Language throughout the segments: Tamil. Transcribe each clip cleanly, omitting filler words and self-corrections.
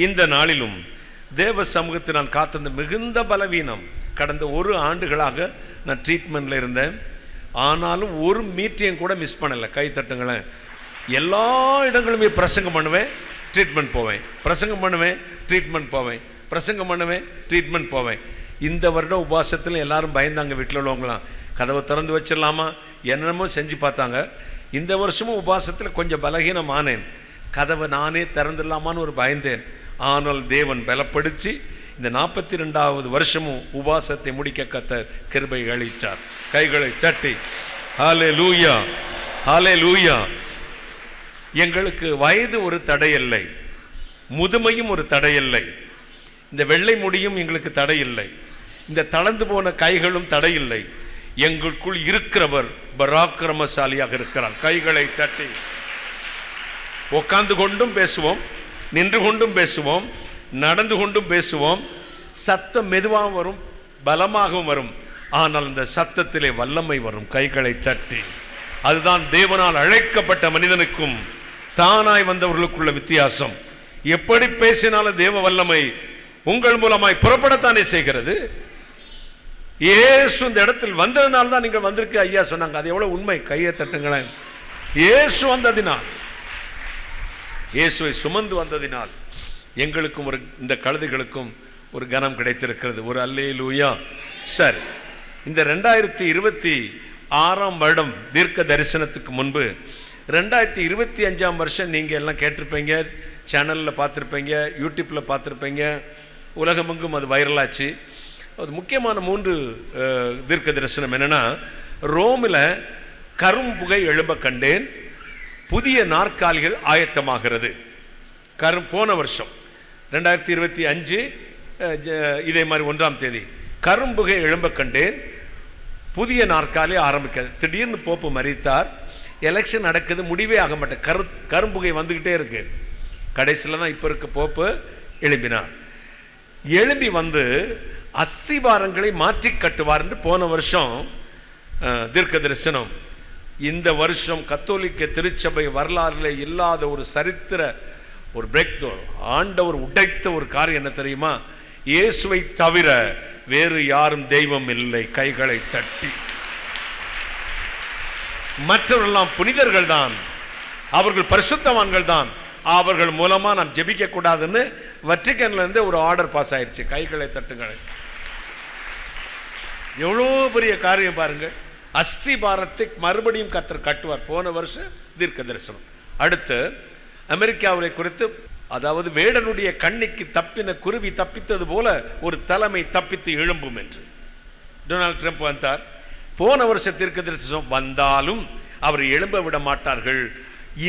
இந்த நாளிலும் தேவ சமூகத்தில் நான் காத்திருந்த மிகுந்த பலவீனம். கடந்த 1 ஆண்டுகளாக நான் ட்ரீட்மெண்ட்டில் இருந்தேன். ஆனாலும் ஒரு மீட்டிங் கூட மிஸ் பண்ணலை. கை தட்டுங்களேன். எல்லா இடங்களுமே பிரசங்கம் பண்ணுவேன், ட்ரீட்மெண்ட் போவேன், பிரசங்கம் பண்ணுவேன், ட்ரீட்மெண்ட் போவேன், பிரசங்கம் பண்ணுவேன், ட்ரீட்மெண்ட் போவேன். இந்த வருடம் உபவாசத்தில் எல்லாரும் பயந்தாங்க. வீட்டில் உள்ளவங்களாம் கதவை திறந்து வச்சிடலாமா என்னென்னமோ செஞ்சு பார்த்தாங்க. இந்த வருஷமும் உபவாசத்தில் கொஞ்சம் பலகீனமானேன். கதவை நானே திறந்துடலாமான்னு ஒரு பயந்தேன். ஆனால் தேவன் பலப்படுத்தி இந்த 42வது வருஷமும் உபவாசத்தை முடிக்க கர்த்தர் கிருபை அளித்தார். கைகளை தட்டி ஹல்லேலூயா, ஹல்லேலூயா. எங்களுக்கு வயது ஒரு தடையில்லை, முதுமையும் ஒரு தடையில்லை, இந்த வெள்ளை முடியும் எங்களுக்கு தடையில்லை, இந்த தளர்ந்து போன கைகளும் தடையில்லை. எங்களுக்குள் இருக்கிறவர் பராக்கிரமசாலியாக இருக்கிறார். கைகளை தட்டி. உட்கார்ந்து கொண்டும் பேசுவோம், நின்று கொண்டும் பேசுவோம், நடந்து கொண்டும் பேசுவோம். சத்தம் மெதுவாகவும் வரும், பலமாகவும் வரும். ஆனால் அந்த சத்தத்திலே வல்லமை வரும். கைகளை தட்டி. அதுதான் தேவனால் அழைக்கப்பட்ட மனிதனுக்கும் தானாய் வந்தவர்களுக்குள்ள வித்தியாசம். எப்படி பேசினாலும் தேவ வல்லமை உங்கள் மூலமாய் புறப்படத்தானே செய்கிறது. இயேசு இந்த இடத்தில் வந்ததினால் தான் நீங்கள் வந்திருக்க ஐயா சொன்னாங்க. அது எவ்வளவு உண்மை. கையை தட்டுங்களேன். இயேசு வந்ததினால், இயேசுவை சுமந்து வந்ததினால் எங்களுக்கும் இந்த கழுதைகளுக்கும் ஒரு கனம் கிடைத்திருக்கிறது. ஒரு அல்லேலூயா. சரி, இந்த 2026ஆம் வருடம் தீர்க்க தரிசனத்துக்கு முன்பு 2025ஆம் வருஷம் நீங்கள் எல்லாம் கேட்டிருப்பீங்க, சேனலில் பார்த்துருப்பீங்க, யூடியூப்பில் பார்த்துருப்பீங்க, உலகமெங்கும் அது வைரலாச்சு. அது முக்கியமான 3 தீர்க்க தரிசனம் என்னென்னா, ரோமில் கரும்புகை எழும்ப கண்டேன், புதிய நாற்காலிகள் ஆயத்தமாகிறது. போன வருஷம் 2025 இதே மாதிரி 1ஆம் தேதி கரும்புகை எழும்ப கண்டேன், புதிய நாற்காலி ஆரம்பிக்கிறது. திடீர்னு போப்பு மரித்தார். எலெக்ஷன் நடக்குது, முடிவே ஆக மாட்டேன். கரும்புகை வந்துக்கிட்டே இருக்கு. கடைசியில் தான் இப்போ இருக்க போப்பு எழும்பினார். எழும்பி வந்து அஸ்திபாரங்களை மாற்றி கட்டுவார் என்று போன வருஷம் தீர்க்க தரிசனம். இந்த வருஷம் கத்தோலிக்க திருச்சபை வரலாறுல இல்லாத ஒரு சரித்திர ஒரு பிரேக் த்ரூ, ஆண்டவர் உடைத்த ஒரு காரியம் என்ன தெரியுமா? இயேசுவை தவிர வேறு யாரும் தெய்வம் இல்லை. கைகளை தட்டி. மற்றவர்களெல்லாம் புனிதர்கள் தான், அவர்கள் பரிசுத்தவான்கள் தான், அவர்கள் மூலமா நாம் ஜெபிக்க கூடாதுன்னு வத்திக்கான்ல இருந்து ஒரு ஆர்டர் பாஸ் ஆயிருச்சு. கைகளை தட்டுங்கள். எவ்வளோ பெரிய காரியம் பாருங்க. அஸ்திபாரத்தை மறுபடியும் கர்த்தர் கட்டுவார். போன வருஷம் தீர்க்க தரிசனம். அடுத்து அமெரிக்காவை குறித்து, அதாவது வேடனுடைய கண்ணிக்கு தப்பின குருவி தப்பித்தது போல ஒரு தலைமை தப்பித்து எழும்பும் என்று டொனால்ட் ட்ரம்ப் வந்தார். போன வருஷ தீர்க்க தரிசனம் வந்தாலும் அவர் எழும்ப விட மாட்டார்கள்.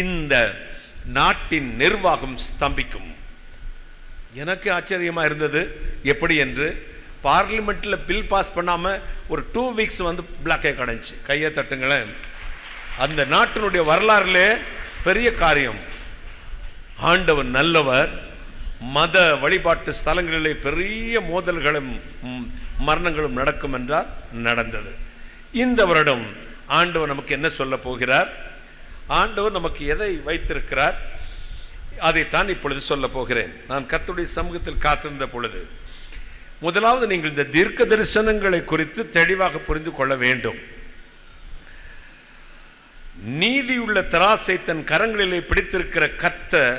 இந்த நாட்டின் நிர்வாகம் ஸ்தம்பிக்கும். எனக்கு ஆச்சரியமா இருந்தது எப்படி என்று. பார்லிமெண்ட்டில் பில் பாஸ் பண்ணாமல் ஒரு 2 வீக்ஸ் வந்து பிளாக்கே கடைஞ்சி. கையை தட்டுங்களேன். அந்த நாட்டினுடைய வரலாறுலே பெரிய காரியம். ஆண்டவர் நல்லவர். மத வழிபாட்டு ஸ்தலங்களிலே பெரிய மோதல்களும் மரணங்களும் நடக்கும் என்றால் நடந்தது. இந்த வருடம் ஆண்டவர் நமக்கு என்ன சொல்ல போகிறார்? ஆண்டவர் நமக்கு எதை வைத்திருக்கிறார்? அதைத்தான் இப்பொழுது சொல்ல போகிறேன். நான் கர்த்தருடைய சமூகத்தில் காத்திருந்த பொழுது, முதலாவது நீங்கள் இந்த தீர்க்க தரிசனங்களை குறித்து தெளிவாக புரிந்து கொள்ள வேண்டும். நீதியுள்ள தராசை தன் கரங்களிலே பிடித்திருக்கிற கர்த்தர்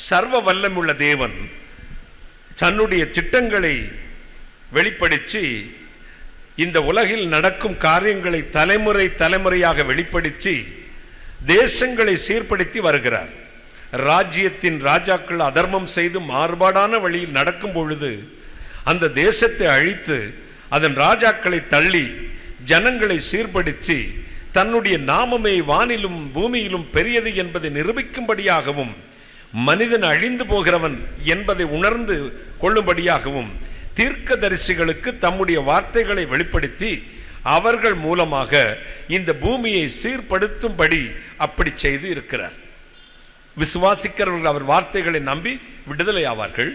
சர்வ வல்லமுள்ள தேவன் தன்னுடைய திட்டங்களை வெளிப்படுத்தி இந்த உலகில் நடக்கும் காரியங்களை தலைமுறையாக வெளிப்படுத்தி தேசங்களை சீர்படுத்தி வருகிறார். ராஜ்யத்தின் ராஜாக்கள் அதர்மம் செய்து மாறுபாடான வழியில் நடக்கும் பொழுது அந்த தேசத்தை அழித்து அதன் ராஜாக்களை தள்ளி ஜனங்களை சீர்படுத்தி தன்னுடைய நாமமே வானிலும் பூமியிலும் பெரியது என்பதை நிரூபிக்கும்படியாகவும் மனிதன் அழிந்து போகிறவன் என்பதை உணர்ந்து கொள்ளும்படியாகவும் தீர்க்கதரிசிகளுக்கு தம்முடைய வார்த்தைகளை வெளிப்படுத்தி அவர்கள் மூலமாக இந்த பூமியை சீர்படுத்தும்படி அப்படி செய்து இருக்கிறார். விசுவாசிக்கிறவர்கள் அவர் வார்த்தைகளை நம்பி விடுதலை ஆவார்கள்.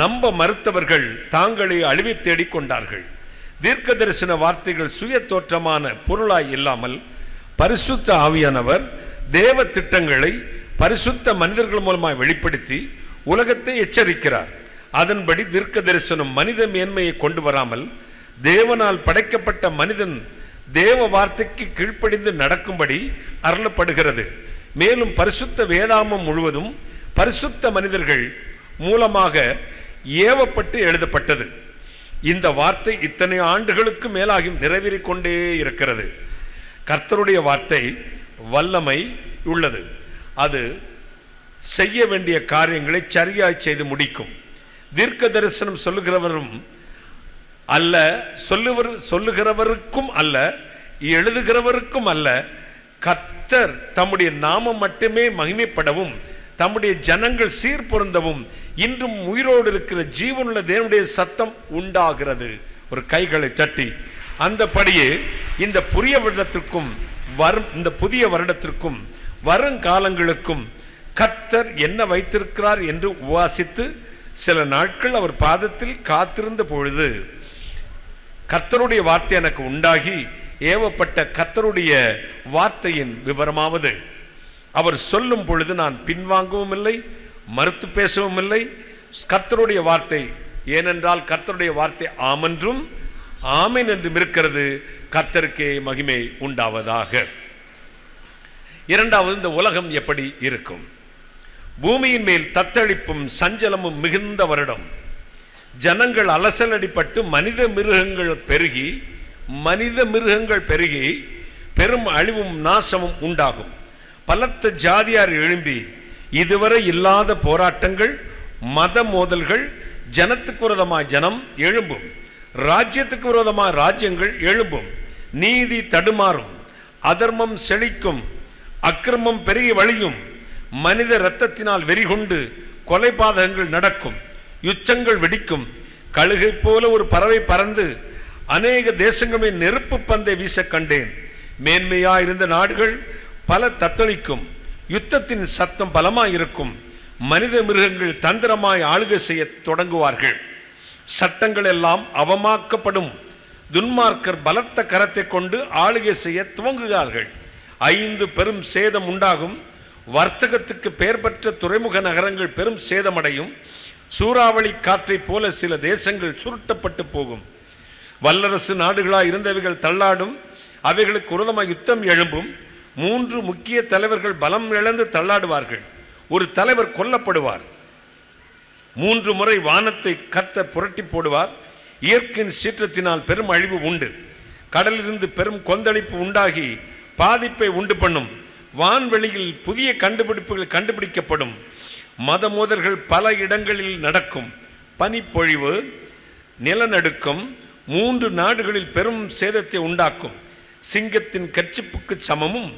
நம்ப மறுத்தவர்கள் தாங்களே அழிவை தேடிக்கொண்டார்கள். தீர்க்க தரிசன வார்த்தைகள் சுய தோற்றமான பொருளாய் இல்லாமல் பரிசுத்த ஆவியானவர் தேவ திட்டங்களை பரிசுத்த மனிதர்கள் மூலமாக வெளிப்படுத்தி உலகத்தை எச்சரிக்கிறார். அதன்படி தீர்க்க தரிசனம் மனித மேன்மையை கொண்டு வராமல் தேவனால் படைக்கப்பட்ட மனிதன் தேவ வார்த்தைக்கு கீழ்ப்படிந்து நடக்கும்படி அருளப்படுகிறது. மேலும் பரிசுத்த வேதாமம் முழுவதும் பரிசுத்த மனிதர்கள் மூலமாக ஏவப்பட்டு எழுதப்பட்டது. இந்த வார்த்தை இத்தனை ஆண்டுகளுக்கு மேலாகி நிறைவேறிக் கொண்டே இருக்கிறது. கர்த்தருடைய வார்த்தை வல்லமை உள்ளது. அது செய்ய வேண்டிய காரியங்களை சரியாய் செய்து முடிக்கும். தீர்க்க தரிசனம் சொல்லுகிறவரும் அல்ல, சொல்லுகிறவருக்கும் அல்ல, எழுதுகிறவருக்கும் அல்ல, கர்த்தர் தம்முடைய நாமம் மட்டுமே மகிமைப்படவும் தம்முடைய ஜனங்கள் சீர் பொருந்தவும் இன்றும் உயிரோடு இருக்கிற ஜீவனுள்ள தேவனுடைய சத்தம் உண்டாகிறது. ஒரு கைகளை தட்டி அந்தபடியே இந்த புதிய வருடத்திற்கும் வருங்காலங்களுக்கும் கர்த்தர் என்ன வைத்திருக்கிறார் என்று உவாசித்து சில நாட்கள் அவர் பாதத்தில் காத்திருந்த பொழுது கர்த்தருடைய வார்த்தை எனக்கு உண்டாகி ஏவப்பட்ட கர்த்தருடைய வார்த்தையின் விவரமாவது, அவர் சொல்லும் பொழுது நான் பின்வாங்கவும் இல்லை, மறுத்து பேசவும் இல்லை. கர்த்தருடைய வார்த்தை, ஏனென்றால் கர்த்தருடைய வார்த்தை ஆமென்றும் ஆமென் என்றும் இருக்கிறது. கர்த்தருக்கே மகிமை உண்டாவதாக. இரண்டாவது, இந்த உலகம் எப்படி இருக்கும்? பூமியின் மேல் தத்தளிப்பும் சஞ்சலமும் மிகுந்த வருடம். ஜனங்கள் அலசலடிப்பட்டு மனித மிருகங்கள் பெருகி பெரும் அழிவும் நாசமும் உண்டாகும். பலத்த ஜாதியார் எழும்பி இதுவரை இல்லாத போராட்டங்கள், மத மோதல்கள், ஜனத்துக்கு விரோதமாய் ஜனம் எழும்பும், ராஜ்யத்துக்கு விரோதமாய் ராஜ்யங்கள் எழும்பும். நீதி தடுமாறும், அதர்மம் செழிக்கும், அக்கிரமம் பெருகி வழியும், மனித இரத்தத்தினால் வெறிகொண்டு கொலைபாதகங்கள் நடக்கும், யுத்தங்கள் வெடிக்கும். கழுகை போல ஒரு பறவை பறந்து அநேக தேசங்களின் நெருப்பு பந்தை வீச கண்டேன். மேன்மையாயிருந்த நாடுகள் பல தத்தளிக்கும், யுத்தத்தின் சத்தம் பலமாயிருக்கும். மனித மிருகங்கள் தந்திரமாய் ஆளுகை செய்ய தொடங்குவார்கள். சட்டங்கள் எல்லாம் அவமாக்கப்படும். துன்மார்க்கர் பலத்த கரத்தை கொண்டு ஆளுகை செய்ய துவங்குகிறார்கள். 5 பெரும் சேதம் உண்டாகும். வர்த்தகத்துக்கு பெயர் பெற்ற துறைமுக நகரங்கள் பெரும் சேதமடையும். சூறாவளி காற்றை போல சில தேசங்கள் சுருட்டப்பட்டு போகும். வல்லரசு நாடுகளாய் இருந்தவைகள் தள்ளாடும், அவைகளுக்கு விரோதமாக யுத்தம் எழும்பும். 3 முக்கிய தலைவர்கள் பலம் இழந்து தள்ளாடுவார்கள். ஒரு தலைவர் கொல்லப்படுவார். 3 முறை வானத்தை கர்த்தர் புரட்டி போடுவார். இயற்கையின் சீற்றத்தினால் பெரும் அழிவு உண்டு. கடலிலிருந்து பெரும் கொந்தளிப்பு உண்டாகி பாதிப்பை உண்டு பண்ணும். வான்வெளியில் புதிய கண்டுபிடிப்புகள் கண்டுபிடிக்கப்படும். மத மோதல்கள் பல இடங்களில் நடக்கும். பனிப்பொழிவு, நிலநடுக்கம் 3 நாடுகளில் பெரும் சேதத்தை உண்டாக்கும். சிங்கத்தின் கர்ச்சிப்புக்கு சமமும்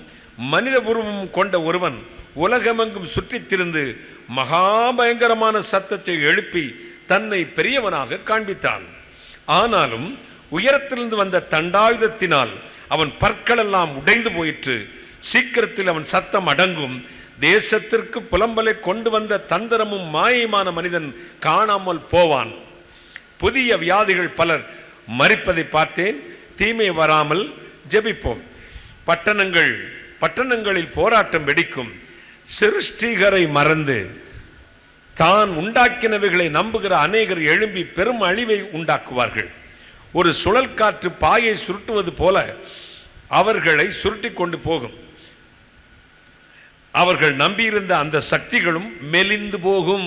மனித உருவமும் கொண்ட ஒருவன் உலகமெங்கும் சுற்றித் திரிந்து மகாபயங்கரமான சத்தத்தை எழுப்பி தன்னை பெரியவனாக காண்பித்தான். ஆனாலும் உயரத்திலிருந்து வந்த தண்டாயுதத்தினால் அவன் பற்களெல்லாம் உடைந்து போயிற்று. சீக்கிரத்தில் அவன் சத்தம் அடங்கும். தேசத்திற்கு புலம்பலை கொண்டு வந்த தந்திரமும் மாயமான மனிதன் காணாமல் போவான். புதிய வியாதிகள் பலர் மரிப்பதை பார்த்தேன். தீமை வராமல் ஜெபிப்போம். பட்டணங்களில் போராட்டம் வெடிக்கும். சிருஷ்டிகரை மறந்து தான் உண்டாக்கினவைகளை நம்புகிற அநேகர் எழும்பி பெரும் அழிவை உண்டாக்குவார்கள். ஒரு சுழல் காற்று பாயை சுருட்டுவது போல அவர்களை சுருட்டி கொண்டு போகும். அவர்கள் நம்பியிருந்த அந்த சக்திகளும் மெலிந்து போகும்.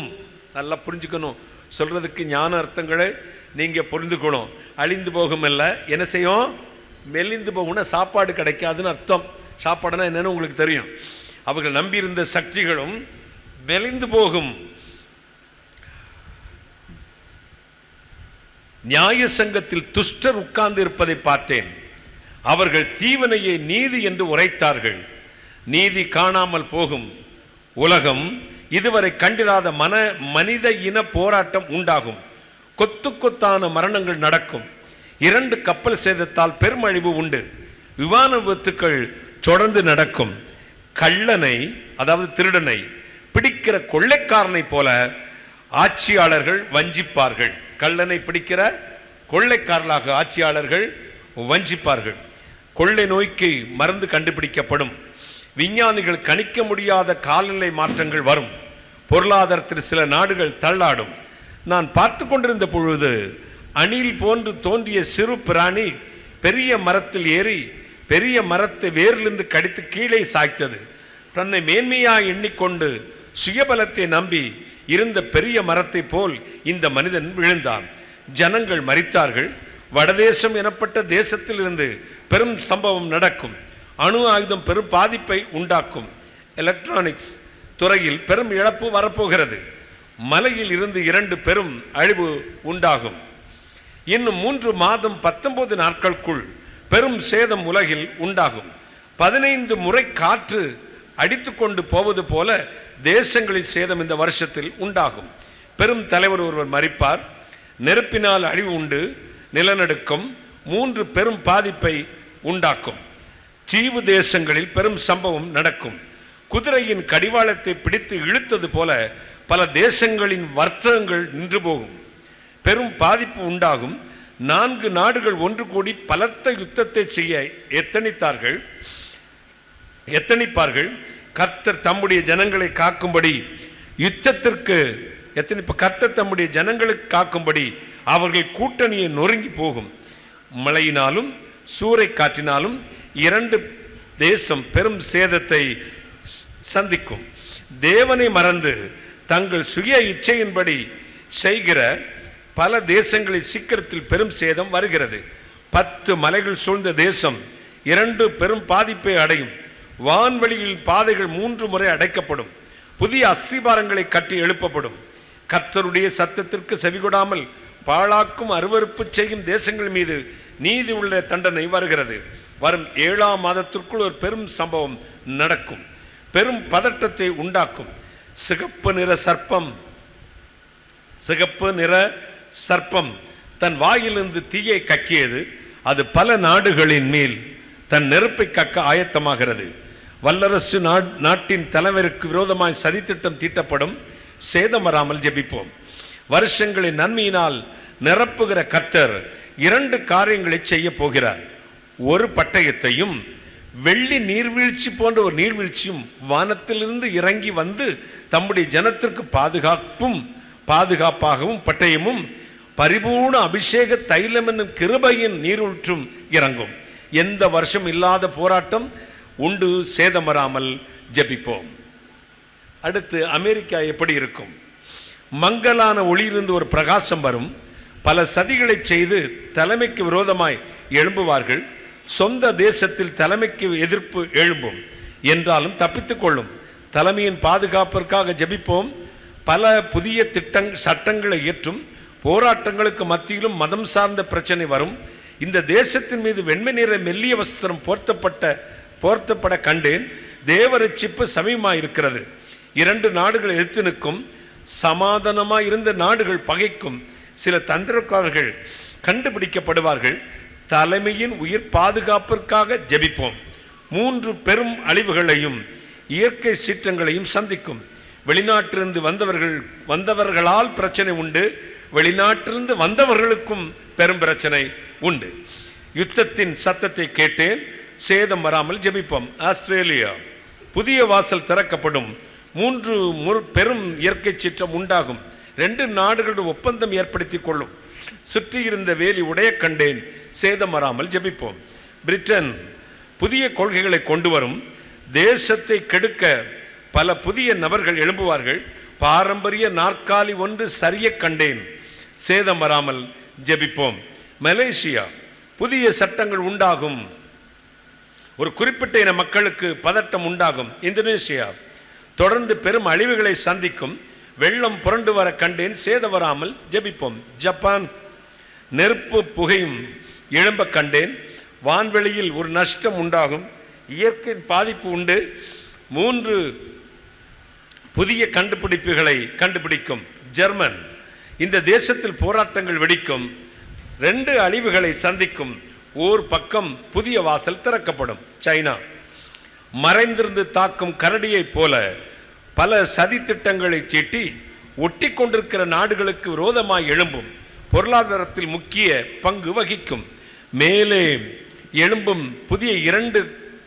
நல்லா புரிஞ்சுக்கணும், சொல்றதுக்கு ஞான அர்த்தங்களை நீங்க புரிந்துக்கணும். அழிந்து போகும் அல்ல, என்ன செய்யும்? மெலிந்து போகும்னா சாப்பாடு கிடைக்காதுன்னு அர்த்தம். சாப்பாடுனா என்னன்னு உங்களுக்கு தெரியும். அவர்கள் நம்பியிருந்த சக்திகளும் மெலிந்து போகும். நியாய சங்கத்தில் துஷ்டர் உட்கார்ந்து இருப்பதை பார்த்தேன். அவர்கள் தீவனையை நீதி என்று உரைத்தார்கள். நீதி காணாமல் போகும். உலகம் இதுவரை கண்டிராத மனித இன போராட்டம் உண்டாகும். கொத்து கொத்தான மரணங்கள் நடக்கும். 2 கப்பல் சேதத்தால் பெருமழிவு உண்டு. விமான விபத்துக்கள் தொடர்ந்து நடக்கும். கள்ளனை, அதாவது திருடனை பிடிக்கிற கொள்ளைக்காரனை போல ஆட்சியாளர்கள் வஞ்சிப்பார்கள். கள்ளனை பிடிக்கிற கொள்ளைக்காரர்களாக ஆட்சியாளர்கள் வஞ்சிப்பார்கள். கொள்ளை நோய்க்கு மருந்து கண்டுபிடிக்கப்படும். விஞ்ஞானிகள் கணிக்க முடியாத காலநிலை மாற்றங்கள் வரும். பொருளாதாரத்தில் சில நாடுகள் தள்ளாடும். நான் பார்த்து கொண்டிருந்த பொழுது அணில் போன்று தோன்றிய சிறு பிராணி பெரிய மரத்தில் ஏறி பெரிய மரத்தை வேரிலிருந்து கடித்து கீழே சாய்த்தது. தன்னை மேன்மையாக எண்ணிக்கொண்டு சுயபலத்தை நம்பி இருந்த பெரிய மரத்தை போல் இந்த மனிதன் விழுந்தான். ஜனங்கள் மரித்தார்கள். வடதேசம் எனப்பட்ட தேசத்தில் இருந்து பெரும் சம்பவம் நடக்கும். அணு ஆயுதம் பெரும் பாதிப்பை உண்டாக்கும். எலக்ட்ரானிக்ஸ் துறையில் பெரும் இழப்பு வரப்போகிறது. மலையில் இருந்து 2 பெரும் அழிவு உண்டாகும். இன்னும் 3 மாதம் 19 நாட்களுக்குள் பெரும் சேதம் உலகில் உண்டாகும். 15 முறை காற்று அடித்து கொண்டு போவது போல தேசங்களில் சேதம் இந்த வருஷத்தில் உண்டாகும். பெரும் தலைவர் ஒருவர் மரிப்பார். நெருப்பினால் அழிவு உண்டு. நிலநடுக்கம் 3 பெரும் பாதிப்பை உண்டாக்கும். தீவு தேசங்களில் பெரும் சம்பவம் நடக்கும். குதிரையின் கடிவாளத்தை பிடித்து இழுத்தது போல பல தேசங்களின் வர்த்தகங்கள் நின்று போகும். பெரும் பாதிப்பு உண்டாகும். 4 நாடுகள் ஒன்று கூடி பலத்த யுத்தத்தை செய்ய எத்தனிப்பார்கள். கர்த்தர் தம்முடைய ஜனங்களை காக்கும்படி யுத்தத்திற்கு கர்த்தர் தம்முடைய ஜனங்களுக்கு காக்கும்படி அவர்கள் கூட்டணியை நொறுங்கி போகும். மழையினாலும் சூறை காற்றினாலும் 2 தேசம் பெரும் சேதத்தை சந்திக்கும். தேவனை மறந்து தங்கள் சுய இச்சையின்படி செய்கிற பல தேசங்களில் சீக்கிரத்தில் பெரும் சேதம் வருகிறது. 10 மலைகள் சூழ்ந்த தேசம் 2 பெரும் பாதிப்பை அடையும். வான்வெளியில் பாதைகள் 3 முறை அடைக்கப்படும். புதிய அஸ்திபாரங்களை கட்டி எழுப்பப்படும். கர்த்தருடைய சத்தத்திற்கு செவிகொடாமல் பாழாக்கும் அருவருப்பு செய்யும் தேசங்கள் மீது நீதி உள்ள தண்டனை வருகிறது. வரும் 7ஆம் மாதத்திற்குள் ஒரு பெரும் சம்பவம் நடக்கும். பெரும் பதட்டத்தை உண்டாக்கும். சிகப்பு நிற சர்ப்பம் தன் வாயிலிருந்து தீயை கக்கியது. அது பல நாடுகளின் மேல் தன் நெருப்பை கக்க ஆயத்தமாகிறது. வல்லரசு நாட்டின் தலைவருக்கு விரோதமாய் சதித்திட்டம் தீட்டப்படும். சேதம் வராமல் ஜெபிப்போம். வருஷங்களின் நன்மையினால் நிரப்புகிற கர்த்தர் 2 காரியங்களை செய்ய போகிறார். ஒரு பட்டயத்தையும் வெள்ளி நீர்வீழ்ச்சி போன்ற ஒரு நீர்வீழ்ச்சியும் வானத்திலிருந்து இறங்கி வந்து தம்முடைய ஜனத்திற்கு பாதுகாப்பாகவும் பட்டயமும் பரிபூர்ண அபிஷேக தைலம் என்னும் கிருபையின் நீரூற்றும் இறங்கும். எந்த வருஷம் இல்லாத போராட்டம் உண்டு. சேதம் வராமல் ஜெபிப்போம். அடுத்து அமெரிக்கா எப்படி இருக்கும்? மங்கலான ஒளியிலிருந்து ஒரு பிரகாசம் வரும். பல சதிகளை செய்து தலைமைக்கு விரோதமாய் எழும்புவார்கள். சொந்த தேசத்தில் தலைமைக்கு எதிர்ப்பு எழும்பும் என்றாலும் தப்பித்துக் கொள்ளும். தலைமையின் பாதுகாப்பிற்காக ஜெபிப்போம். பல புதிய சட்டங்களை இயற்றும். போராட்டங்களுக்கு மத்தியிலும் மதம் சார்ந்த பிரச்சனை வரும். இந்த தேசத்தின் மீது வெண்மை நிற மெல்லிய வஸ்திரம் போர்த்தப்பட கண்டேன். தேவ ரட்சிப்பு சமீபமாயிருக்கிறது. 2 நாடுகள் எதிர்த்து நிற்கும். சமாதானமாய் இருந்த நாடுகள் பகைக்கும். சில தந்திரக்காரர்கள் கண்டுபிடிக்கப்படுவார்கள். தலைமையின் உயிர் பாதுகாப்பிற்காக ஜெபிப்போம். 3 பெரும் அழிவுகளையும் இயற்கை சீற்றங்களையும் சந்திக்கும். வெளிநாட்டிலிருந்து வந்தவர்களால் பிரச்சனை உண்டு. வெளிநாட்டிலிருந்து வந்தவர்களுக்கும் பெரும் பிரச்சனை உண்டு. யுத்தத்தின் சத்தத்தை கேட்டேன். சேதம் வராமல் ஜெபிப்போம். ஆஸ்திரேலியா புதிய வாசல் திறக்கப்படும். 3 பெரும் இயற்கை சீற்றம் உண்டாகும். 2 நாடுகளுடன் ஒப்பந்தம் ஏற்படுத்தி கொள்ளும். சுற்றி இருந்த வேலி உடைய கண்டேன். சேதம் வராமல் ஜெபிப்போம். பிரிட்டன் புதிய கொள்கைகளை கொண்டு வரும். தேசத்தை கெடுக்க பல புதிய நபர்கள் எழும்புவார்கள். பாரம்பரிய நாற்காலி ஒன்று சரிய கண்டேன். சேதம் வராமல் ஜெபிப்போம். மலேசியா புதிய சட்டங்கள் உண்டாகும். ஒரு குறிப்பிட்ட இன மக்களுக்கு பதட்டம் உண்டாகும். இந்தோனேசியா தொடர்ந்து பெரும் அழிவுகளை சந்திக்கும். வெள்ளம் புரண்டு வர கண்டேன். சேதம் வராமல் ஜெபிப்போம். ஜப்பான் நெருப்பு புகையும் எழும்ப கண்டேன். வான்வெளியில் ஒரு நஷ்டம் உண்டாகும். இயற்கை பாதிப்பு உண்டு. 3 புதிய கண்டுபிடிப்புகளை கண்டுபிடிக்கும். ஜெர்மன் இந்த தேசத்தில் போராட்டங்கள் வெடிக்கும். 2 அழிவுகளை சந்திக்கும். ஓர் பக்கம் புதிய வாசல் திறக்கப்படும். சைனா மறைந்திருந்து தாக்கும் கரடியை போல பல சதி திட்டங்களை தீட்டி ஒட்டி கொண்டிருக்கிற நாடுகளுக்கு விரோதமாய் எழும்பும். பொருளாதாரத்தில் முக்கிய பங்கு வகிக்கும். மேலே எழும்பும் புதிய 2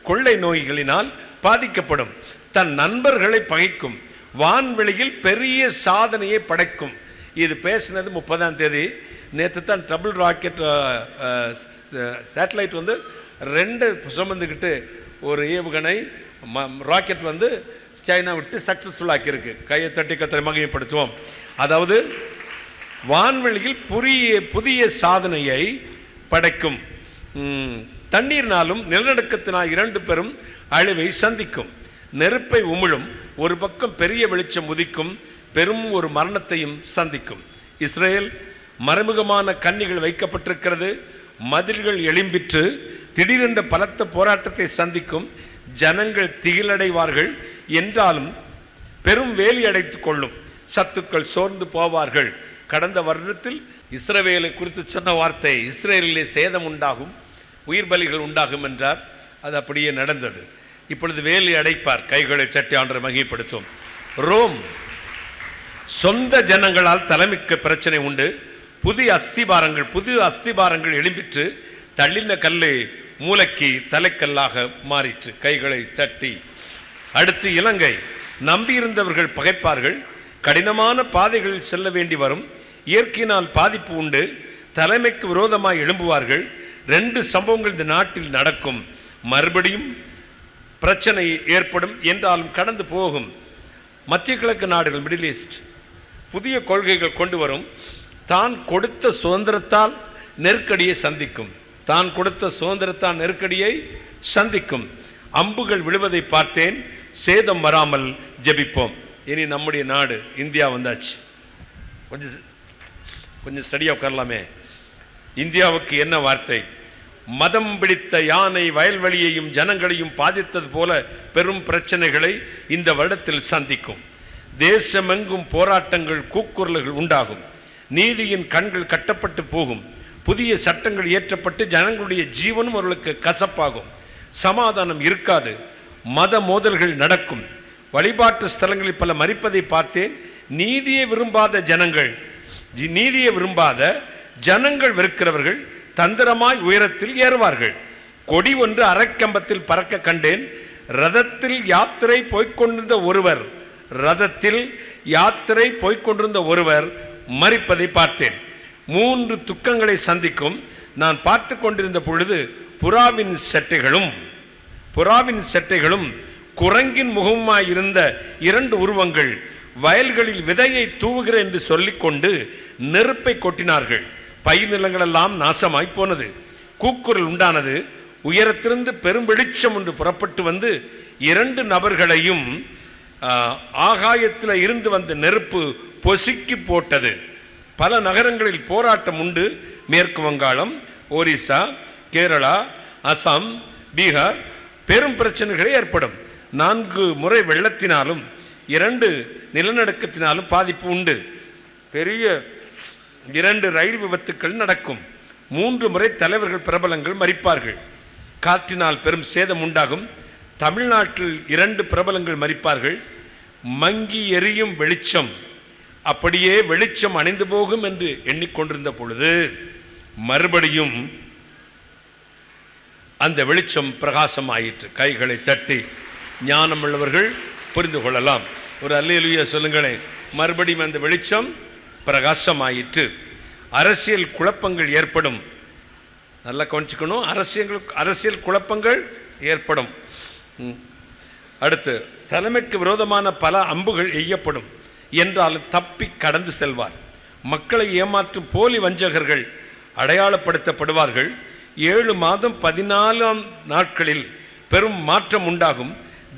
கொள்ளை நோய்களினால் பாதிக்கப்படும். தன் நண்பர்களை பகைக்கும். வான்வெளியில் பெரிய சாதனையை படைக்கும். இது பேசினது 30ஆம் தேதி. நேற்று தான் டபுள் ராக்கெட் சேட்டலைட் வந்து 2 சுமந்துக்கிட்டு ஒரு ஏவுகணை ராக்கெட் வந்து சைனா விட்டு சக்ஸஸ்ஃபுல் ஆக்கியிருக்கு. கையை தட்டி கத்தரை மகிமைப்படுத்துவோம். அதாவது வான்வெளியில் புதிய சாதனையை படைக்கும். தண்ணீர்னாலும் நிலநடுக்கத்தினால் 2 பெரும் அழிவை சந்திக்கும். நெருப்பை உமிழும். ஒரு பக்கம் பெரிய வெளிச்சம் உதிக்கும், பெரும் ஒரு மரணத்தையும் சந்திக்கும். இஸ்ரேல் மறைமுகமான கன்னிகள் வைக்கப்பட்டிருக்கிறது. மதில்கள் எழும்பிற்று. திடீரென்ற பலத்த போராட்டத்தை சந்திக்கும். ஜனங்கள் திகிலடைவார்கள். என்றாலும் பெரும் வேலி அடைத்துக் கொள்ளும். சத்துக்கள் சோர்ந்து போவார்கள். கடந்த வருடத்தில் இஸ்ரவேலை குறித்து சொன்ன வார்த்தை, இஸ்ரேலிலே சேதம் உண்டாகும், உயிர் பலிகள் உண்டாகும் என்றார். அது அப்படியே நடந்தது. இப்பொழுது வேலி அடைப்பார். கைகளை சட்டி ஆண்டவரை மகிமைப்படுத்தும். ரோம் சொந்த ஜனங்களால் தலைமைக்கு பிரச்சனை உண்டு. புது அஸ்திபாரங்கள் எழும்பிற்று. தள்ளின கல்லு மூளைக்கு தலைக்கல்லாக மாறிற்று. கைகளை தட்டி. அடுத்து இலங்கை. நம்பியிருந்தவர்கள் பகைப்பார்கள். கடினமான பாதைகளில் செல்ல வேண்டி வரும். இயற்கையினால் பாதிப்பு உண்டு. தலைமைக்கு விரோதமாய் எழும்புவார்கள். 2 சம்பவங்கள் இந்த நாட்டில் நடக்கும். மறுபடியும் பிரச்சனை ஏற்படும். என்றாலும் கடந்து போகும். மத்திய கிழக்கு நாடுகள், மிடில் ஈஸ்ட், புதிய கொள்கைகள் கொண்டு வரும். தான் கொடுத்த சுதந்திரத்தால் நெருக்கடியை சந்திக்கும். அம்புகள் விழுவதை பார்த்தேன். சேதம் வராமல் ஜெபிப்போம். இனி நம்முடைய நாடு இந்தியா வந்தாச்சு. கொஞ்சம் ஸ்டடியாக உட்காரலாமே. இந்தியாவுக்கு என்ன வார்த்தை? மதம் பிடித்த யானை வயல்வெளியையும் ஜனங்களையும் பாதித்தது போல பெரும் பிரச்சனைகளை இந்த வருடத்தில் சந்திக்கும். தேசமெங்கும் போராட்டங்கள், கூக்குரல்கள் உண்டாகும். நீதியின் கண்கள் கட்டப்பட்டு போகும். புதிய சட்டங்கள் இயற்றப்பட்டு ஜனங்களுடைய ஜீவனும் அவர்களுக்கு கசப்பாகும். சமாதானம் இருக்காது. மத மோதல்கள் நடக்கும். வழிபாட்டு ஸ்தலங்களில் பல மரிப்பதை பார்த்தேன். நீதியை விரும்பாத ஜனங்கள் வெறுக்கிறவர்கள் தந்திரமாய் உயரத்தில் ஏறுவார்கள். கொடி ஒன்று அரைக்கம்பத்தில் பறக்க கண்டேன். ரதத்தில் யாத்திரை போய்கொண்டிருந்த ஒருவர் மரிப்பதை பார்த்தேன். 3 துக்கங்களை சந்திக்கும். நான் பார்த்து கொண்டிருந்த பொழுது புறாவின் செட்டைகளும் குரங்கின் முகமாயிருந்த 2 உருவங்கள் வயல்களில் விதையை தூவுகிற என்று சொல்லிக்கொண்டு நெருப்பை கொட்டினார்கள். பயிர் நிலங்களெல்லாம் நாசமாய் போனது. கூக்குரல் உண்டானது. உயரத்திலிருந்து பெரும் வெளிச்சம் ஒன்று புறப்பட்டு வந்து 2 நபர்களையும் ஆகாயத்தில் இருந்து வந்த நெருப்பு பொசுக்கி போட்டது. பல நகரங்களில் போராட்டம் உண்டு. மேற்கு வங்காளம், ஒரிசா, கேரளா, அசாம், பீகார் பெரும் பிரச்சனைகள் ஏற்படும். 4 முறை வெள்ளத்தினாலும் 2 நிலநடுக்கத்தினாலும் பாதிப்பு உண்டு. பெரிய 2 ரயில் விபத்துக்கள் நடக்கும். 3 முறை தலைவர்கள், பிரபலங்கள் மரிப்பார்கள். காற்றினால் பெரும் சேதம் உண்டாகும். தமிழ்நாட்டில் 2 பிரபலங்கள் மரிப்பார்கள். மங்கி எரியும் வெளிச்சம், அப்படியே வெளிச்சம் அணைந்து போகும் என்று எண்ணிக்கொண்டிருந்த பொழுது மறுபடியும் அந்த வெளிச்சம் பிரகாசம் ஆயிற்று. கைகளை தட்டி ஞானம் உள்ளவர்கள் புரிந்து கொள்ளலாம். ஒரு அல்லேலூயா சொல்லுங்களேன். மறுபடியும் அந்த வெளிச்சம் பிரகாசம் ஆயிற்று. அரசியல் குழப்பங்கள் ஏற்படும். நல்லா கவனிச்சுக்கணும். அரசியல் குழப்பங்கள் ஏற்படும். அடுத்து தலைமைக்கு விரோதமான பல அம்புகள் எய்யப்படும். என்றால் தப்பி கடந்து செல்வார். மக்களை ஏமாற்றும் போலி வஞ்சகர்கள் அடையாளப்படுத்தப்படுவார்கள். 7 மாதம் 14 நாட்களில் பெரும் மாற்றம் உண்டாகும்.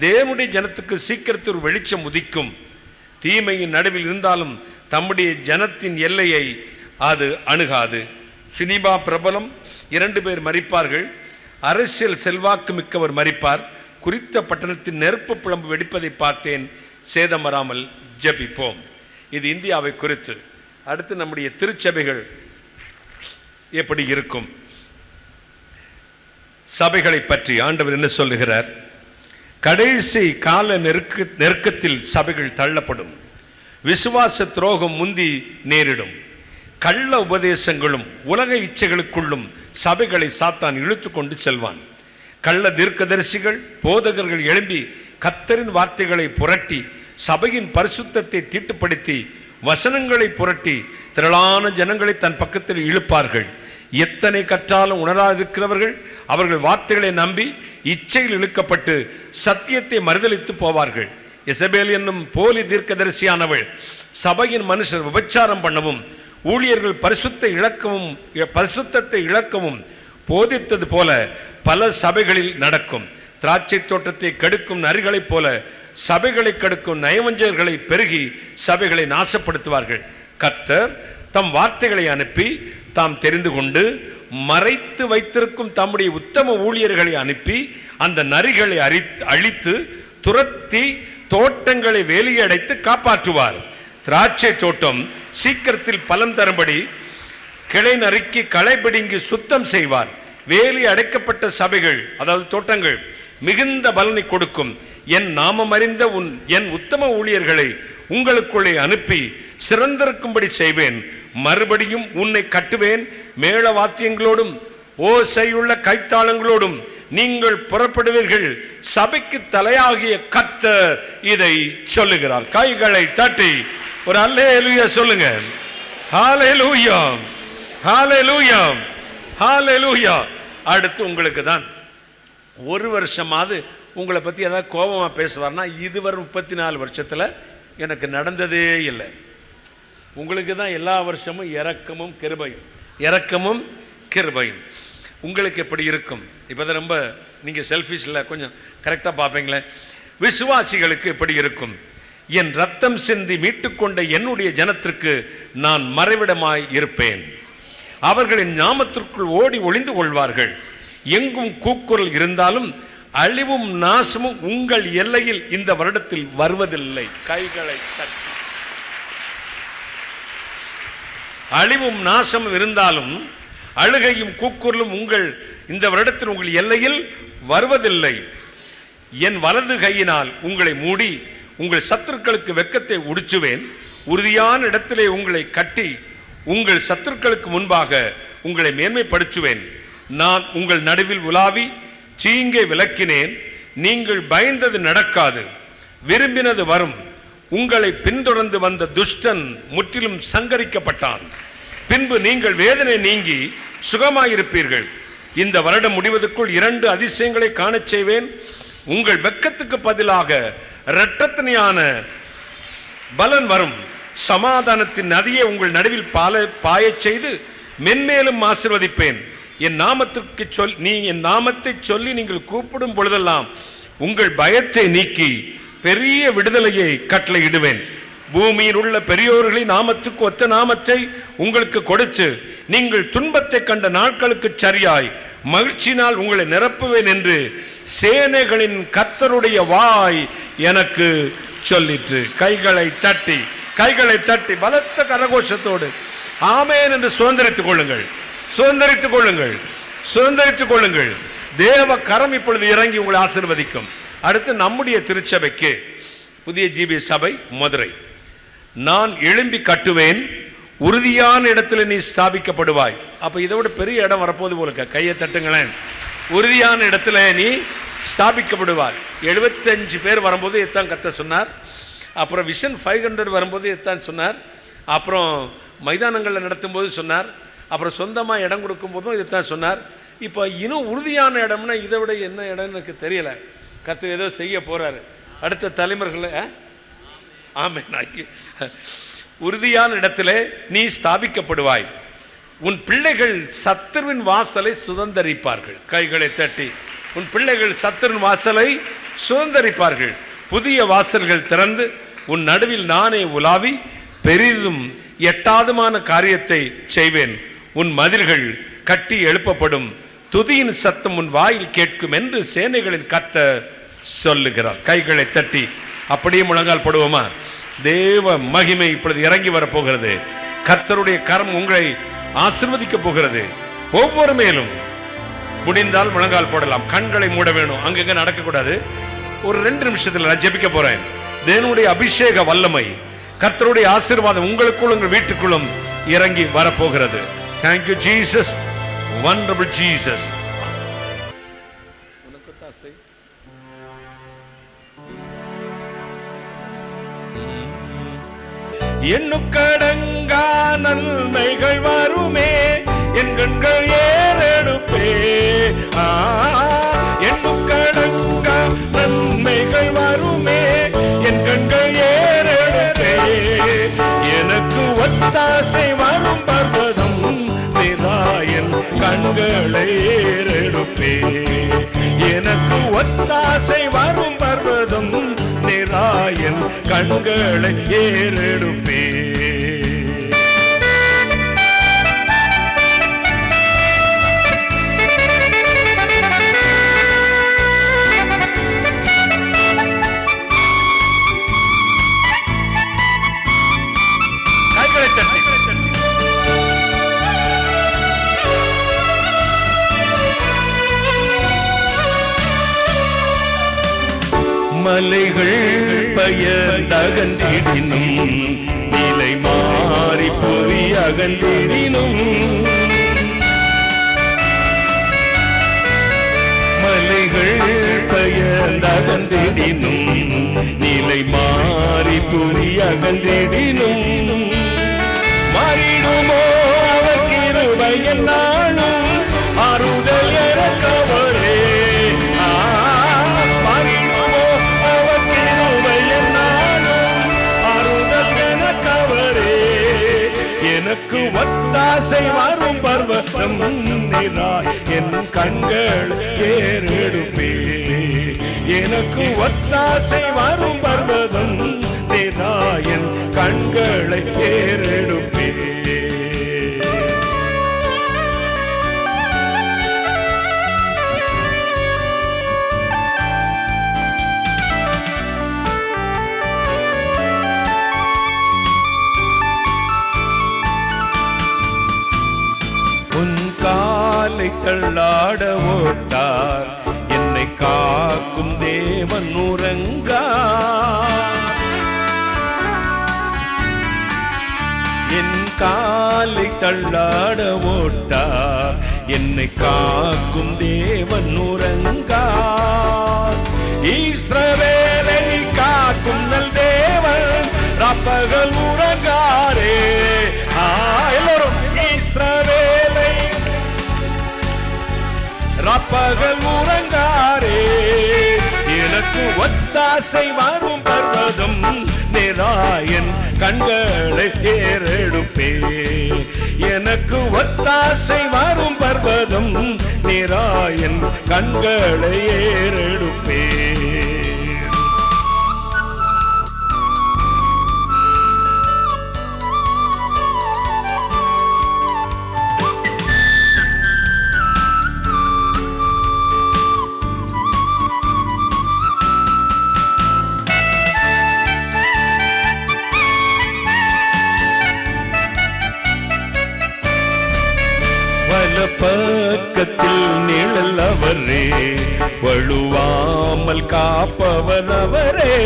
தேவனுடைய ஜனத்துக்கு சீக்கிரத்தில் ஒரு வெளிச்சம் உதிக்கும். தீமையின் நடுவில் இருந்தாலும் தம்முடைய ஜனத்தின் எல்லையை அது அணுகாது. சினிமா பிரபலம் 2 பேர் மரிப்பார்கள். அரசியல் செல்வாக்கு மிக்கவர் மரிப்பார். குறித்த பட்டணத்தின் நெருப்பு பிளம்பு வெடிப்பதை பார்த்தேன். சேதம் வராமல் ஜெபிப்போம். இது இந்தியாவை குறித்து. அடுத்து நம்முடைய திருச்சபைகள் எப்படி இருக்கும்? சபைகளை பற்றி ஆண்டவர் என்ன சொல்லுகிறார்? கடைசி கால நெருக்கத்தில் சபைகள் தள்ளப்படும். விசுவாச துரோகம் முந்தி நேரிடும். கள்ள உபதேசங்களும் உலக இச்சைகளுக்குள்ளும் சபைகளை சாத்தான் இழுத்து கொண்டு செல்வான். கள்ள தீர்க்கதரிசிகள், போதகர்கள் எழும்பி கர்த்தரின் வார்த்தைகளை புரட்டி சபையின் பரிசுத்தத்தை தீட்டுப்படுத்தி வசனங்களை புரட்டி திரளான ஜனங்களை தன் பக்கத்தில் இழுப்பார்கள். எத்தனை கற்றாலும் உணராதிருக்கிறவர்கள் அவர்கள் வார்த்தைகளை நம்பி இச்சையில் இழுக்கப்பட்டு சத்தியத்தை மறுதலித்து போவார்கள். எசபேல் என்னும் போலி தீர்க்கதரிசியானவள் சபையின் மனுஷர் விபச்சாரம் பண்ணவும் ஊழியர்கள் பரிசுத்தத்தை இழக்கவும் போதித்தது போல பல சபைகளில் நடக்கும். திராட்சை தோட்டத்தை கெடுக்கும் நரிகளைப் போல சபைகளை கெடுக்கும் நயவஞ்சகர்களை பெருகி சபைகளை நாசப்படுத்துவார்கள். கர்த்தர் தம் வார்த்தைகளை அனுப்பி தாம் தெரிந்து கொண்டு மறைத்து வைத்திருக்கும் தம்முடைய உத்தம ஊழியர்களை அனுப்பி அந்த நரிகளை அழித்து துரத்தி தோட்டங்களை வேலியடைத்து காப்பாற்றுவார். திராட்சை தோட்டம் சீக்கிரத்தில் பலன் தரும்படி கிளை நறுக்கி களை பிடுங்கி சுத்தம் செய்வார். வேலி அடைக்கப்பட்ட சபைகள், அதாவது தோட்டங்கள், மிகுந்த பலனை கொடுக்கும். என் நாமம் அறிந்த என் உத்தம ஊழியர்களை உங்களுக்குள்ளே அனுப்பி சிறந்திருக்கும்படி செய்வேன். மறுபடியும் உன்னை கட்டுவேன். மேள வாத்தியங்களோடும் ஓசையுள்ள கைத்தாளங்களோடும் நீங்கள் புறப்படுவீர்கள். சபைக்கு தலையாகிய கர்த்தர் இதை சொல்லுகிறார். கைகளை தட்டி ஒரு அல்லேலூயா சொல்லுங்க. ஹல்லேலூயா, ஹல்லேலூயா, ஹல்லேலூயா. அடுத்து உங்களுக்கு தான் ஒரு வருஷமாவது உங்களை பற்றி ஏதாவது கோபமாக பேசுவார்னா இதுவரை 34 வருஷத்தில் எனக்கு நடந்ததே இல்லை. உங்களுக்கு தான் எல்லா வருஷமும் இரக்கமும் கிருபையும். உங்களுக்கு எப்படி இருக்கும்? இப்போ தான் ரொம்ப நீங்கள் செல்ஃபிஷில் கொஞ்சம் கரெக்டாக பார்ப்பீங்களே. விசுவாசிகளுக்கு எப்படி இருக்கும்? என் ரத்தம் சிந்தி மீட்டுக்கொண்ட என்னுடைய ஜனத்திற்கு நான் மறைவிடமாய் இருப்பேன். அவர்களின் ஞாபகத்திற்குள் ஓடி ஒளிந்து கொள்வார்கள். எங்கும் கூக்குரல் இருந்தாலும் அழிவும் நாசமும் உங்கள் எல்லையில் இந்த வருடத்தில் வருவதில்லை. கைகளை தட்டி. அழிவும் நாசமும் இருந்தாலும் அழுகையும் கூக்குரலும் இந்த வருடத்தில் உங்கள் எல்லையில் வருவதில்லை. என் வலது கையினால் உங்களை மூடி உங்கள் சத்துருக்களுக்கு வெட்கத்தை உடுச்சுவேன். உறுதியான இடத்திலே உங்களை கட்டி உங்கள் சத்துருக்களுக்கு முன்பாக உங்களை மேன்மைப்படுத்துவேன். நான் உங்கள் நடுவில் உலாவி தீங்கை விலக்கினேன். நீங்கள் பயந்தது நடக்காது, விரும்பினது வரும். உங்களை பின்தொடர்ந்து வந்த துஷ்டன் முற்றிலும் சங்கரிக்கப்பட்டான். பின்பு நீங்கள் வேதனை நீங்கி சுகமாயிருப்பீர்கள். இந்த வருடம் முடிவதற்குள் 2 அதிசயங்களை காணச் செய்வேன். உங்கள் வெட்கத்துக்கு பதிலாக இரட்டத்தனையான பலன் வரும். சமாதானத்தின் நதியை உங்கள் நடுவில் பாயச் செய்து மென்மேலும் ஆசீர்வதிப்பேன். என் நாமத்தை சொல்லி நீங்கள் கூப்பிடும் பொழுதெல்லாம் உங்கள் பயத்தை நீக்கி பெரிய விடுதலையை கட்டளையிடுவேன். பூமியில் உள்ள பெரியோர்களின் நாமத்துக்கு ஒத்த நாமத்தை உங்களுக்கு கொடுத்து நீங்கள் துன்பத்தை கண்ட நாட்களுக்கு சரியாய் மகிழ்ச்சியினால் உங்களை நிரப்புவேன் என்று சேனைகளின் கர்த்தருடைய வாய் எனக்கு சொல்லிற்று. கைகளை தட்டி பலத்த கரகோஷத்தோடு ஆமென் என்று சுதந்திரித்துக் கொள்ளுங்கள். தேவ கரம் இப்பொழுது இறங்கி உங்களை ஆசீர்வதிக்கும். அடுத்து நம்முடைய திருச்சபைக்கு புதிய ஜிபி சபை மதுரை. நான் எழும்பி கட்டுவேன், உறுதியான இடத்துல நீ ஸ்தாபிக்கப்படுவாய். அப்போ இதை விட பெரிய இடம் வரப்போது போல கையை தட்டுங்களேன். உறுதியான இடத்துல நீ ஸ்தாபிக்கப்படுவார். 75 பேர் வரும்போது எத்தான் கர்த்தர் சொன்னார். அப்புறம் விஷன் 500 வரும்போது எத்தான் சொன்னார். அப்புறம் மைதானங்களில் நடத்தும் போது சொன்னார். அப்புறம் சொந்தமாக இடம் கொடுக்கும் போதும் இதைத்தான் சொன்னார். இப்போ இன்னும் உறுதியான இடம்னா இதை விட என்ன இடம்னு எனக்கு தெரியலை. கர்த்தர் ஏதோ செய்ய போகிறாரு அடுத்த தலைமுறைகளை. ஆமென். உறுதியான இடத்துல நீ ஸ்தாபிக்கப்படுவாய். உன் பிள்ளைகள் சத்துருவின் வாசலை சுதந்தரிப்பார்கள். கைகளை தட்டி உன் பிள்ளைகள் சத்துருவின் வாசலை சுதந்தரிப்பார்கள். புதிய வாசல்கள் திறந்து உன் நடுவில் நானே உலாவி பெரிதும் எட்டாதுமான காரியத்தை செய்வேன். உன் மதில்கள் கட்டி எழுப்பப்படும், துதியின் சத்தம் உன் வாயில் கேட்கும் என்று சேனைகளின் கர்த்தர் சொல்லுகிறார். கைகளை தட்டி அப்படியே முழங்கால் போடுவோமா? தேவ மகிமை இப்பொழுது இறங்கி வரப்போகிறது. கர்த்தருடைய கரம் உங்களை ஆசீர்வதிக்க போகிறது. ஒவ்வொரு மேலும் முடிந்தால் முழங்கால் போடலாம். கண்களை மூட வேணும், அங்கங்க நடக்கக்கூடாது. ஒரு 2 நிமிஷத்தில் நான் ஜெபிக்க போறேன். தேவனுடைய அபிஷேக வல்லமை, கர்த்தருடைய ஆசீர்வாதம் உங்களுக்குள் உங்கள் வீட்டுக்குள்ளும் இறங்கி வரப்போகிறது. Thank you Jesus, wonderful Jesus. எண்ணுக்கடங்கா நன்மைகள் வருமே, என் கண்கள் ஏறெடுப்பே. எண்ணுக்கடங்கா நன்மைகள் வருமே, என் கண்கள் ஏறெடுப்பே. எனக்கு ஒத்தாசை வரும் பர்வதம் நிராயன் கண்களை ஏறெடுப்பே. எனக்கு ஒத்தாசை வரும் பர்வதம் நிராயன் கண்களை ஏறெடுப்பே. கைகளை தட்டி மலைகள் பயந்தகன்றிடினும், நிலை மாறி பொறி அகன்றிடினும், மலைகள் பயந்தகன்றிடினும், நிலை மாறி பொறி அகன்றிடினும், மாறிடுமோ அவர் கிருபை என்னாலும் ஆறுதல் எனக்கவரே. எனக்கு ஒத்தாசை வரும் பர்வதம் நிராய் என் கண்கள் ஏறெடுப்பே. எனக்கு ஒத்தாசை வரும் பர்வதம் நிராய் என் கண்களை ஏறெடுப்பே. உன் காலை தள்ளாட ஓட்டார், என்னை காக்கும் தேவன் உறங்கா. என் காலை தள்ளாட ஓட்டார், என்னை காக்கும் தேவன் உறங்கா. இஸ்ரவேலை காக்கும் நல் தேவன் ராப்பகல் உறங்காரே. எல்லோரும் இஸ்ரவேலை ராப்பகல் உறங்காரே. எனக்கு ஒத்தாசை வரும் பர்வதம் நிராயன் கண்களை ஏறெடுப்பே. எனக்கு ஒத்தாசை வரும் பர்வதம் நிராயன் கண்களை ஏறெடுப்பே. பக்கத்தில் நிழல் அவரே, வழுவாமல் காப்பவர் அவரே.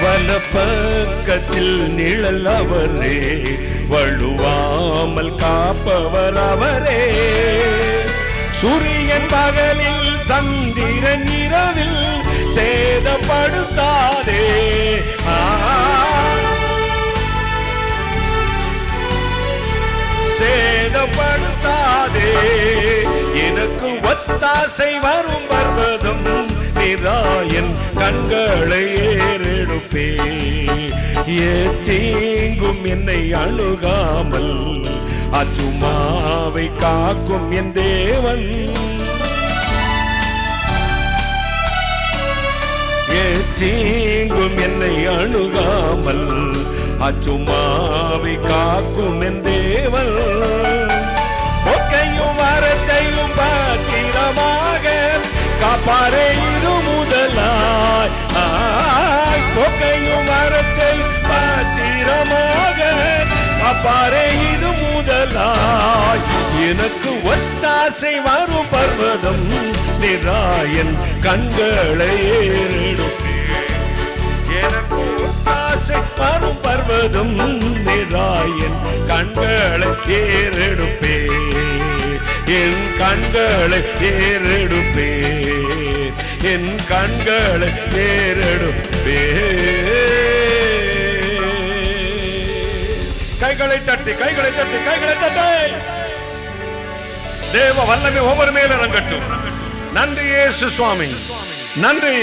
வலப்பக்கத்தில் நிழல் அவரே, வழுவாமல் காப்பவர் அவரே. சூரியன் பகலில் சந்திரன் இரவில் சேதப்படுத்தாதே. சேதப்படுத்தாதே. எனக்கு ஒத்தாசை வரும் பர்வதம் நிராயன் கண்களை ஏறெடுப்பே. தீங்கும் என்னை அணுகாமல் அச்சுமாவை காக்கும் என் தேவன். தீங்கும் என்னை அணுகாமல் அச்சுமாவை காக்கும் என் தேவன். பொக்கையும் வரத்தையும் பத்திரமாக காப்பாரே இது முதலாய். பொக்கையும் வரத்தையும் பத்திரமாக காப்பாரே இது முதலாய். எனக்கு ஒத்தாசை வரும் பர்வதம் நிராயன் கண்களை ஏறெடுப்பே. எனக்கு ஒத்தாசை வரும் பர்வதம் நிராயன் கண்களை ஏறெடுப்பே. என் கண்களை ஏறெடுப்பே. என் கண்களை ஏறெடுப்பே. கைகளை தட்டி கைகளை தட்டி கைகளை தட்டி தேவ வல்லமை ஒவ்வொரு மேல இறங்கட்டும். நன்றி இயேசு சுவாமி, நன்றி,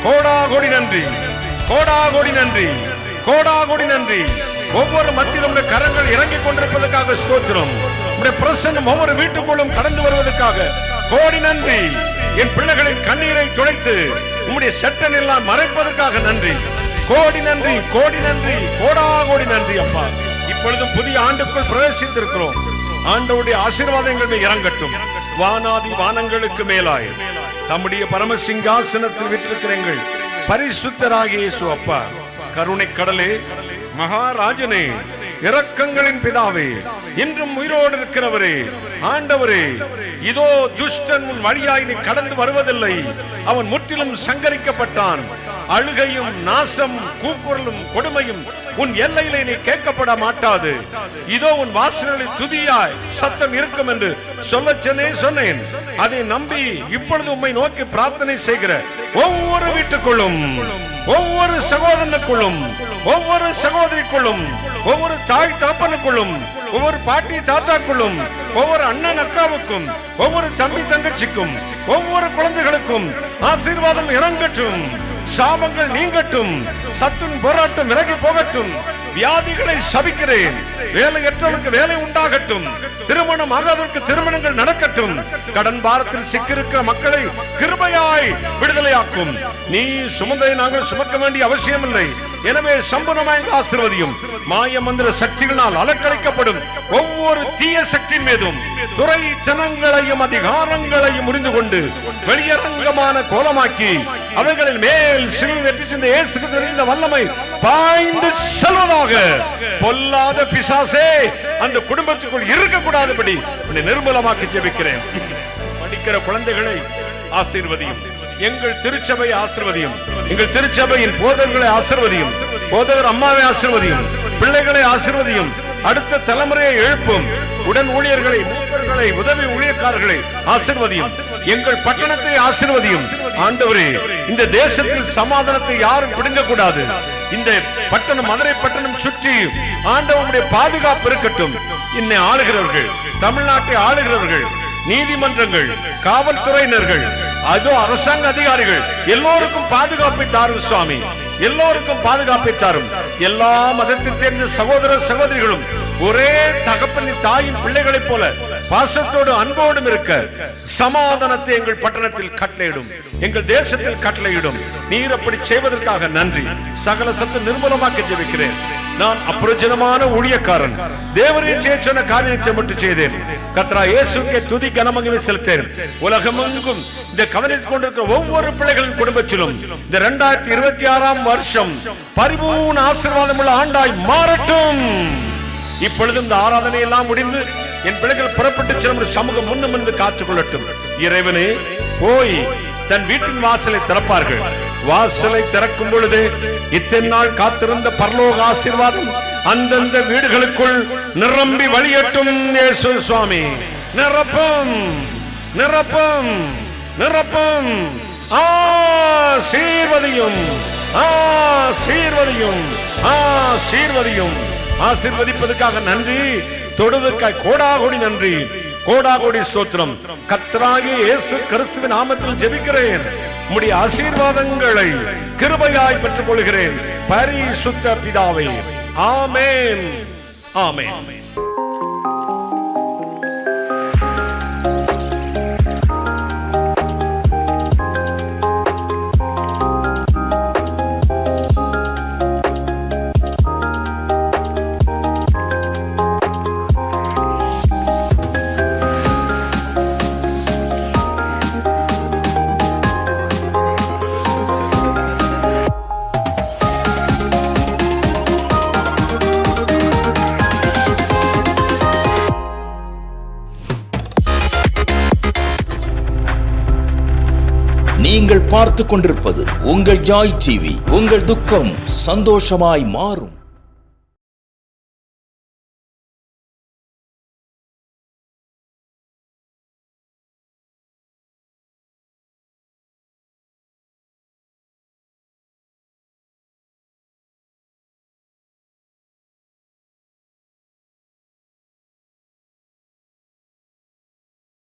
கோடா கோடி நன்றி, கோடா கோடி நன்றி, கோடா கோடி நன்றி. ஒவ்வொரு மத்தியிலும் கரங்கள் இறங்கிக் கொண்டிருப்பதற்காக ஸ்தோத்திரம். உம்முடைய பிரசன்னம் ஒவ்வொரு வீட்டுக்குள்ளும் கடந்து வருவதற்காக கோடி நன்றி. என் பிள்ளைகளின் கண்ணீரை துடைத்து உம்முடைய சட்டன் எல்லாம் மறைப்பதற்காக நன்றி. கோடி நன்றி, கோடி நன்றி, கோடா கோடி நன்றி அப்பா. இப்பொழுதும் புதிய ஆண்டுக்குள் பிரவேசித்திருக்கிறோம். ஆண்டவருடைய ஆசீர்வாதங்கள் இறங்கட்டும். வானாதி வானங்களுக்கு மேலாய் தம்முடைய பரமசிங்காசனத்தில் விற்றிருக்கிறீர்கள் பரிசுத்தராகிய இயேசு அப்பா, கருணை கடலே, மகாராஜனே, இரக்கங்களின் பிதாவே, இன்றும் உயிரோடு இருக்கிறவரே, ஆண்டவரே, இதோ துஷ்டன் உன் வழியாய் நீ கடந்து வருவதில்லை. அவன் முற்றிலும் சங்கரிக்கப்பட்டான். அழுகையும் நாசம் கூக்குரலும் கொடுமையும் உன் எல்லையிலே நீ கேட்கப்பட மாட்டாது. இதோ உன் வாசல்களில் துதியாய் சத்தம் இருக்கும் என்று சொன்னேன். அதை நம்பி இப்பொழுது உம்மை நோக்கி பிரார்த்தனை செய்கிற ஒவ்வொரு வீட்டுக்குள்ளும், ஒவ்வொரு சகோதரனுக்குள்ளும், ஒவ்வொரு சகோதரிக்குள்ளும், ஒவ்வொரு தாய் தகப்பனுக்குள்ளும், ஒவ்வொரு பாட்டி தாத்தாக்குள்ளும், ஒவ்வொரு அண்ணன் அக்காவுக்கும், ஒவ்வொரு தம்பி தங்கச்சிக்கும், ஒவ்வொரு குழந்தைகளுக்கும் ஆசீர்வாதம் இறங்கட்டும். சாபங்கள் நீங்கட்டும். சத்துன் போராட்டம் விலகி போகட்டும். வியாதிகளை சபிக்கிறேன். வேலையற்றவர்களுக்கு வேலை உண்டாகட்டும். திருமணம் ஆகாதவருக்கு திருமணங்கள் நடக்கட்டும். கடன் பாரத்தில் சிக்கியிருக்கிற மக்களை கிருபையாய் விடுதலையாக்கும். நீ சுமந்தை நாங்கள் சுமக்க வேண்டிய அவசியம் இல்லை. எனவே சம்பூர்ணமாய் ஆசீர்வதியும். மாய மந்திர சக்திகளால் அலக்கழிக்கப்படும் ஒவ்வொரு தீய சக்தியின் மீதும் துறை ஜனங்களையும் அதிகாரங்களையும் முறிந்து கொண்டு வெளியரங்கமான கோலமாக்கி அவர்களின் மேல் சிலுவை வெற்றி சிந்த இயேசு கிறிஸ்துவின் வல்லமை பாய்ந்து செல்வதாக. பொல்லாத பிசாசே அந்த குடும்பத்துக்குள் இருக்கக்கூடாதபடி நிர்மூலமாக்கி ஜெபிக்கிறேன். படிக்கிற குழந்தைகளை ஆசீர்வதியும். எங்கள் திருச்சபை ஆசீர்வதியும். எங்கள் திருச்சபையின் போதகர்களை ஆசீர்வதியும். போதகர் அம்மாவை ஆசீர்வதியும். பிள்ளைகளை ஆசீர்வதியும். அடுத்த தலைமுறையை எழுப்பும். உடன் ஊழியர்களை, மூப்பர்களை, உதவி ஊழியக்காரர்களை ஆசீர்வதியும். எங்கள் பட்டணத்தை ஆசீர்வதியும். ஆண்டவரே, இந்த தேசத்தில் சமாதானத்தை யாரும் பிடுங்க கூடாது. இந்த பட்டணம், மதுரை பட்டணம் சுற்றி ஆண்டவருடைய பாதுகாப்பு இருக்கட்டும். இன்னை ஆளுகிறவர்கள், தமிழ்நாட்டை ஆளுகிறவர்கள், நீதிமன்றங்கள், காவல்துறையினர்கள், அதோ அரசாங்க அதிகாரிகள் எல்லோருக்கும் பாதுகாப்பை தாரும் சுவாமி. எல்லோருக்கும் பாதுகாப்பை தாரும். எல்லா மதத்தை சேர்ந்த சகோதர சகோதரிகளும் ஒரே தகப்பனின் தாயின் பிள்ளைகளைப் போல பாசத்தோடு அன்போடும் இருக்க சமாதானத்தை எங்கள் பட்டணத்தில் கட்டளையிடும். எங்கள் தேசத்தில் கட்டளையிடும். நீர் அப்படி செய்வதற்காக நன்றி. சகல சத்து நிர்மூலமாக்கி ஜெபிக்கிறேன். நான் அப்பிரயோஜனமான ஊழியக்காரன். தேவரே சொன்ன காரியத்தை மட்டும் செய்தேன். கர்த்தராகிய இயேசுவுக்கே துதி கனமகிமை செலுத்தேன். உலகமெங்கும் இந்த கவனித்துக் கொண்டிருக்கிற ஒவ்வொரு பிள்ளைகளின் குடும்பத்திலும் இந்த 2026 வருஷம் பரிபூர்ண ஆசீர்வாதம் உள்ள ஆண்டாய் மாறட்டும். இப்பொழுது இந்த ஆராதனை எல்லாம் முடிந்து என் பிள்ளைகள் புறப்பட்டு செல்லும் சமூகம் முன்னும் இருந்து காத்துக் கொள்ளட்டும். இறைவனே, போய் தன் வீட்டின் வாசலை திறப்பார்கள். வாசலை திறக்கும் பொழுது இத்தனை நாள் காத்திருந்த பரலோக ஆசீர்வாதம் அந்தந்த வீடுகளுக்குள் நிரம்பி வழியட்டும். இயேசு சுவாமி, நிரப்பும், நிரப்பும், நிரப்பும். ஆசீர்வதியும், ஆசீர்வதியும், ஆசீர்வதியும். ஆசீர்வதிப்பதற்காக நன்றி. தொடுவதற்காக கோடாகோடி நன்றி, கோடாகோடி ஸ்தோத்திரம். கர்த்தராகிய இயேசு கிறிஸ்துவின் நாமத்தில் ஜெபிக்கிறேன். உம்முடைய ஆசீர்வாதங்களை கிருபையாய் பெற்றுக் கொள்கிறேன் பரிசுத்த பிதாவே. ஆமென், ஆமென். நீங்கள் பார்த்து கொண்டிருப்பது உங்கள் ஜாய் டிவி. உங்கள் துக்கம் சந்தோஷமாய் மாறும்.